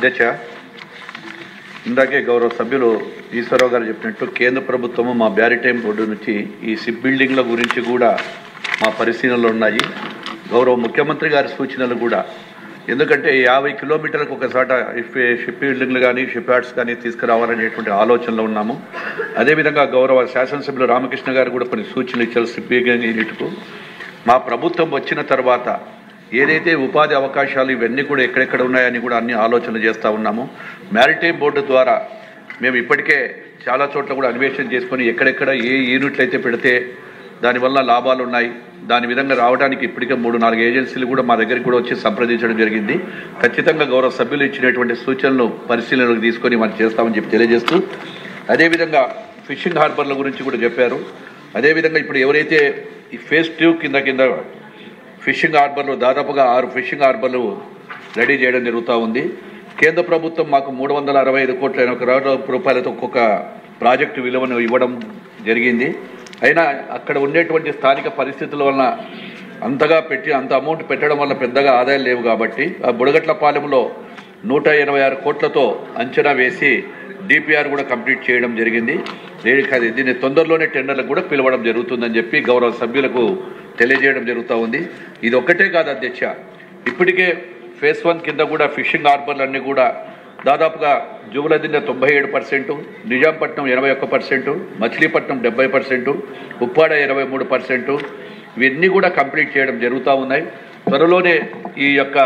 అధ్యక్ష, ఇందాకే గౌరవ సభ్యులు ఈశ్వరరావు గారు చెప్పినట్టు కేంద్ర ప్రభుత్వము మా మ్యారిటైమ్ బోర్డు నుంచి ఈ షిప్ బిల్డింగ్ల గురించి కూడా మా పరిశీలనలో ఉన్నాయి. గౌరవ ముఖ్యమంత్రి గారి సూచనలు కూడా, ఎందుకంటే 50 కిలోమీటర్లకు ఒకసాట షిప్ బిల్డింగ్లు కానీ షిప్ యార్డ్స్ కానీ తీసుకురావాలనేటువంటి ఆలోచనలో ఉన్నాము. అదేవిధంగా గౌరవ శాసనసభ్యులు రామకృష్ణ గారు కూడా కొన్ని సూచనలు ఇచ్చారు షిప్ బిల్డింగ్ యూనిట్కు. మా ప్రభుత్వం వచ్చిన తర్వాత ఏదైతే ఉపాధి అవకాశాలు ఇవన్నీ కూడా ఎక్కడెక్కడ ఉన్నాయని కూడా అన్ని ఆలోచనలు చేస్తూ ఉన్నాము. మ్యారిటైమ్ బోర్డు ద్వారా మేము ఇప్పటికే చాలా చోట్ల కూడా అన్వేషణ చేసుకొని ఎక్కడెక్కడ ఏ యూనిట్లు అయితే పెడితే దానివల్ల లాభాలు ఉన్నాయి, దాని విధంగా రావడానికి ఇప్పటికే 3-4 ఏజెన్సీలు కూడా మా దగ్గరికి కూడా వచ్చి సంప్రదించడం జరిగింది. ఖచ్చితంగా గౌరవ సభ్యులు ఇచ్చినటువంటి సూచనలు పరిశీలనకు తీసుకొని మనం చేస్తామని చెప్పి తెలియజేస్తూ, అదేవిధంగా ఫిషింగ్ హార్బర్ల గురించి కూడా చెప్పారు. అదేవిధంగా ఇప్పుడు ఎవరైతే ఈ ఫేజ్ 2 కింద ఫిషింగ్ హార్బర్లు దాదాపుగా 6 ఫిషింగ్ హార్బర్లు రెడీ చేయడం జరుగుతూ ఉంది. కేంద్ర ప్రభుత్వం మాకు 365 కోట్ల రూపాయలతో ఒక్కొక్క ప్రాజెక్టు విలువను ఇవ్వడం జరిగింది. అయినా అక్కడ ఉండేటువంటి స్థానిక పరిస్థితుల వలన అంత అమౌంట్ పెట్టడం వల్ల పెద్దగా ఆదాయం లేవు కాబట్టి ఆ బుడగట్లపాలెంలో 186 కోట్లతో అంచనా వేసి డిపిఆర్ కూడా కంప్లీట్ చేయడం జరిగింది. దీన్ని తొందరలోనే టెండర్లకు కూడా పిలవడం జరుగుతుందని చెప్పి గౌరవ సభ్యులకు తెలియజేయడం జరుగుతూ ఉంది. ఇది ఒక్కటే కాదు అధ్యక్ష, ఇప్పటికే ఫేజ్ 1 కింద కూడా ఫిషింగ్ హార్బర్లన్నీ కూడా దాదాపుగా జువలదిన్న 97%, నిజాంపట్నం 81%, మచిలీపట్నం 70%, ఉప్పాడ 23%, ఇవన్నీ కూడా కంప్లీట్ చేయడం జరుగుతూ ఉన్నాయి. త్వరలోనే ఈ యొక్క